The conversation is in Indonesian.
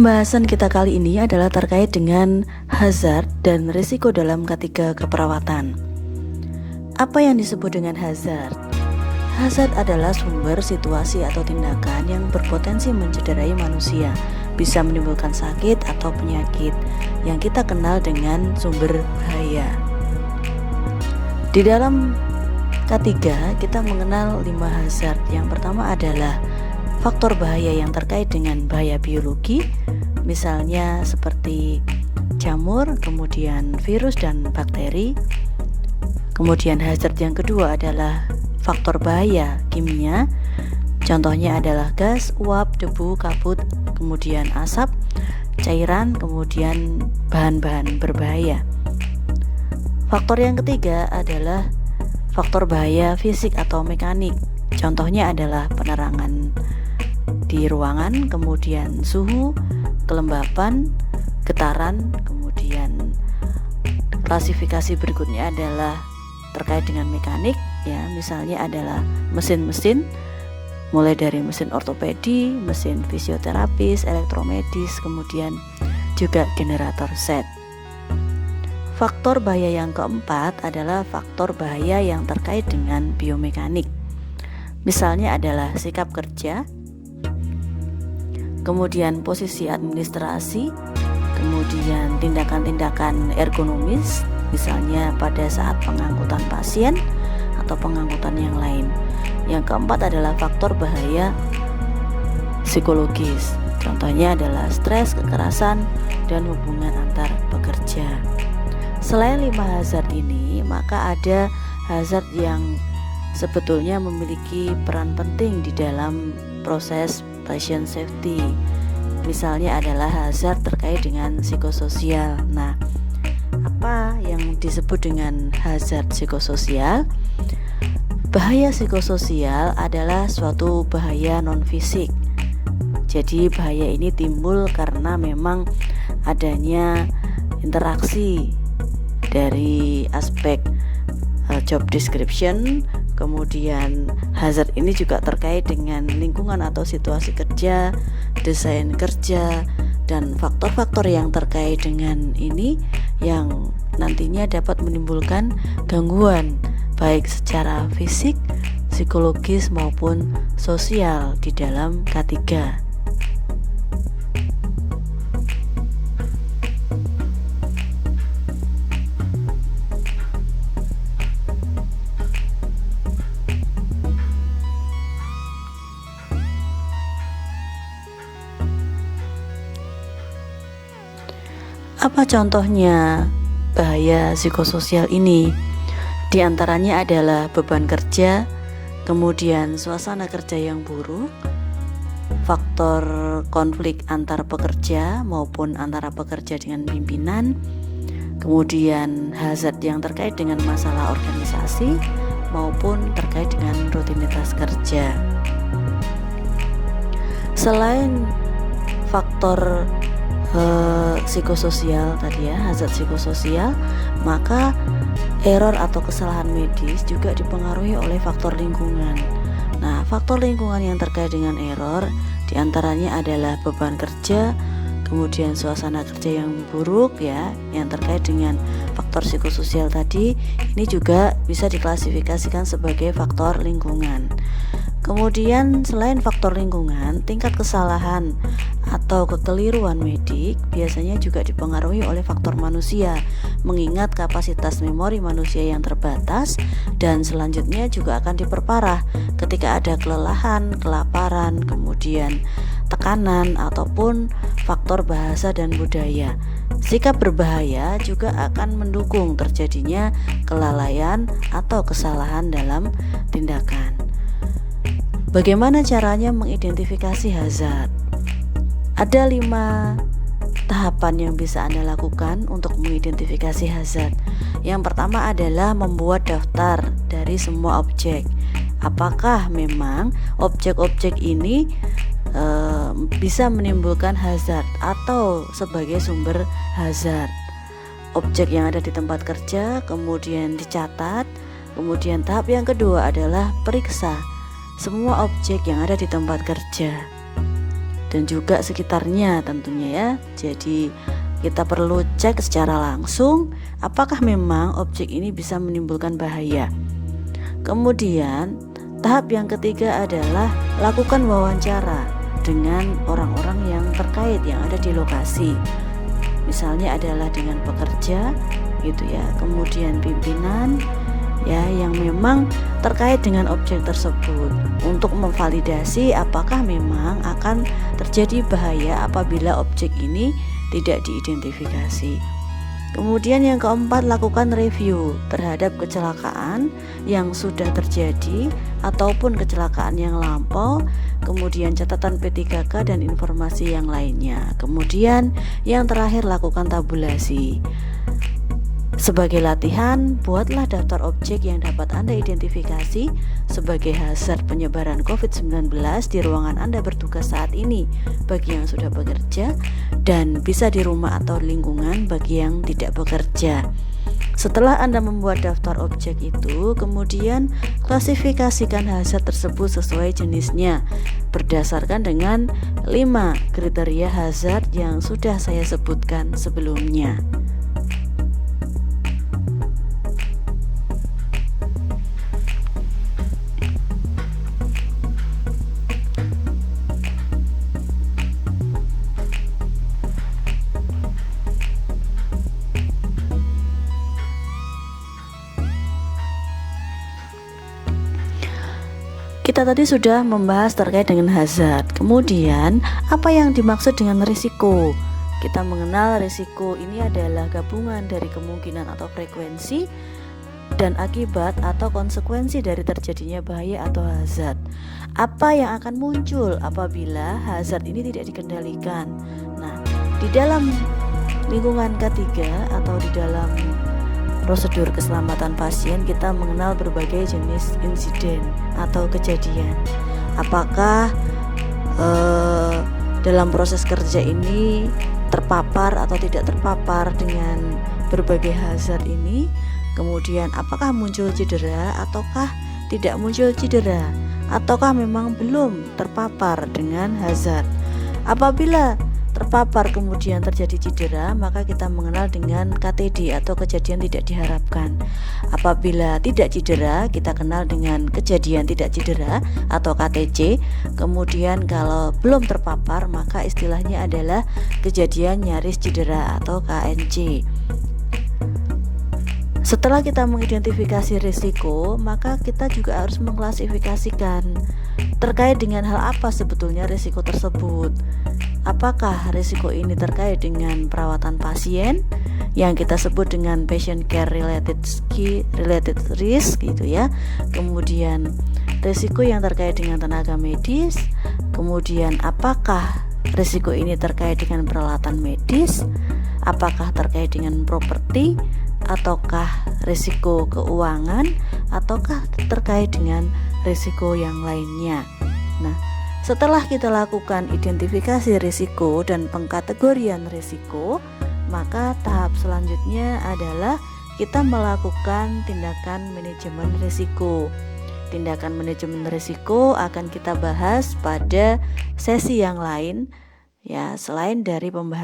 Pembahasan kita kali ini adalah terkait dengan hazard dan risiko dalam K3 keperawatan. Apa yang disebut dengan hazard? Hazard adalah sumber, situasi, atau tindakan yang berpotensi mencederai manusia, bisa menimbulkan sakit atau penyakit yang kita kenal dengan sumber bahaya. Di dalam K3 kita mengenal 5 hazard. Yang pertama adalah faktor bahaya yang terkait dengan bahaya biologi, misalnya seperti jamur, kemudian virus dan bakteri. Kemudian hazard yang kedua adalah faktor bahaya kimia, contohnya adalah gas, uap, debu, kabut, kemudian asap, cairan, kemudian bahan-bahan berbahaya. Faktor yang ketiga adalah faktor bahaya fisik atau mekanik, contohnya adalah penerangan di ruangan, kemudian suhu, kelembapan, getaran. Kemudian klasifikasi berikutnya adalah terkait dengan mekanik, ya, misalnya adalah mesin-mesin, mulai dari mesin ortopedi, mesin fisioterapis, elektromedis, kemudian juga generator set. Faktor bahaya yang keempat adalah faktor bahaya yang terkait dengan biomekanik, misalnya adalah sikap kerja, kemudian posisi administrasi, kemudian tindakan-tindakan ergonomis, misalnya pada saat pengangkutan pasien atau pengangkutan yang lain. Yang keempat adalah faktor bahaya psikologis, contohnya adalah stres, kekerasan, dan hubungan antar pekerja. Selain 5 hazard ini, maka ada hazard yang sebetulnya memiliki peran penting di dalam proses patient safety, misalnya adalah hazard terkait dengan psikososial. Nah, apa yang disebut dengan hazard psikososial? Bahaya psikososial adalah suatu bahaya non-fisik. Jadi bahaya ini timbul karena memang adanya interaksi dari aspek job description. Kemudian hazard ini juga terkait dengan lingkungan atau situasi kerja, desain kerja, dan faktor-faktor yang terkait dengan ini yang nantinya dapat menimbulkan gangguan baik secara fisik, psikologis maupun sosial di dalam K3. Apa contohnya bahaya psikososial ini? Di antaranya adalah beban kerja, kemudian suasana kerja yang buruk, faktor konflik antar pekerja maupun antara pekerja dengan pimpinan, kemudian hazard yang terkait dengan masalah organisasi maupun terkait dengan rutinitas kerja. Selain faktor psikososial tadi ya, hazard psikososial, maka error atau kesalahan medis juga dipengaruhi oleh faktor lingkungan. Nah, faktor lingkungan yang terkait dengan error diantaranya adalah beban kerja, kemudian suasana kerja yang buruk, ya, yang terkait dengan faktor psikososial tadi, ini juga bisa diklasifikasikan sebagai faktor lingkungan. Kemudian selain faktor lingkungan, tingkat kesalahan atau kekeliruan medik biasanya juga dipengaruhi oleh faktor manusia, mengingat kapasitas memori manusia yang terbatas, dan selanjutnya juga akan diperparah ketika ada kelelahan, kelaparan, kemudian tekanan ataupun faktor bahasa dan budaya. Sikap berbahaya juga akan mendukung terjadinya kelalaian atau kesalahan dalam tindakan. Bagaimana caranya mengidentifikasi hazard? Ada 5 tahapan yang bisa Anda lakukan untuk mengidentifikasi hazard. Yang pertama adalah membuat daftar dari semua objek. Apakah memang objek-objek ini bisa menimbulkan hazard atau sebagai sumber hazard? Objek yang ada di tempat kerja kemudian dicatat. Kemudian tahap yang kedua adalah periksa semua objek yang ada di tempat kerja. dan juga sekitarnya tentunya ya. Jadi kita perlu cek secara langsung apakah memang objek ini bisa menimbulkan bahaya. Kemudian tahap yang ketiga adalah lakukan wawancara dengan orang-orang yang terkait yang ada di lokasi. Misalnya adalah dengan pekerja gitu ya, kemudian pimpinan ya yang memang terkait dengan objek tersebut untuk memvalidasi apakah memang akan terjadi bahaya apabila objek ini tidak diidentifikasi. Kemudian yang keempat, lakukan review terhadap kecelakaan yang sudah terjadi ataupun kecelakaan yang lampau, kemudian catatan P3K dan informasi yang lainnya. Kemudian yang terakhir, lakukan tabulasi. Sebagai latihan, buatlah daftar objek yang dapat Anda identifikasi sebagai hazard penyebaran COVID-19 di ruangan Anda bertugas saat ini bagi yang sudah bekerja, dan bisa di rumah atau lingkungan bagi yang tidak bekerja. Setelah Anda membuat daftar objek itu, kemudian klasifikasikan hazard tersebut sesuai jenisnya berdasarkan dengan 5 kriteria hazard yang sudah saya sebutkan sebelumnya. Kita tadi sudah membahas terkait dengan hazard. Kemudian, apa yang dimaksud dengan risiko? Kita mengenal risiko ini adalah gabungan dari kemungkinan atau frekuensi dan akibat atau konsekuensi dari terjadinya bahaya atau hazard. Apa yang akan muncul apabila hazard ini tidak dikendalikan? Nah, di dalam lingkungan ketiga atau di dalam prosedur keselamatan pasien, kita mengenal berbagai jenis insiden atau kejadian. Apakah dalam proses kerja ini terpapar atau tidak terpapar dengan berbagai hazard ini? Kemudian apakah muncul cedera ataukah tidak muncul cedera? Ataukah memang belum terpapar dengan hazard? Apabila terpapar kemudian terjadi cedera, maka kita mengenal dengan KTD atau kejadian tidak diharapkan. Apabila tidak cedera, kita kenal dengan kejadian tidak cedera atau KTC. Kemudian kalau belum terpapar, maka istilahnya adalah kejadian nyaris cedera atau KNC. Setelah kita mengidentifikasi risiko, maka kita juga harus mengklasifikasikan terkait dengan hal apa sebetulnya risiko tersebut. Apakah risiko ini terkait dengan perawatan pasien yang kita sebut dengan patient care related risk gitu ya. Kemudian risiko yang terkait dengan tenaga medis. Kemudian apakah risiko ini terkait dengan peralatan medis? Apakah terkait dengan properti? Ataukah risiko keuangan? Ataukah terkait dengan risiko yang lainnya? Nah, setelah kita lakukan identifikasi risiko dan pengkategorian risiko, maka tahap selanjutnya adalah kita melakukan tindakan manajemen risiko. Tindakan manajemen risiko akan kita bahas pada sesi yang lain ya, selain dari pembahasan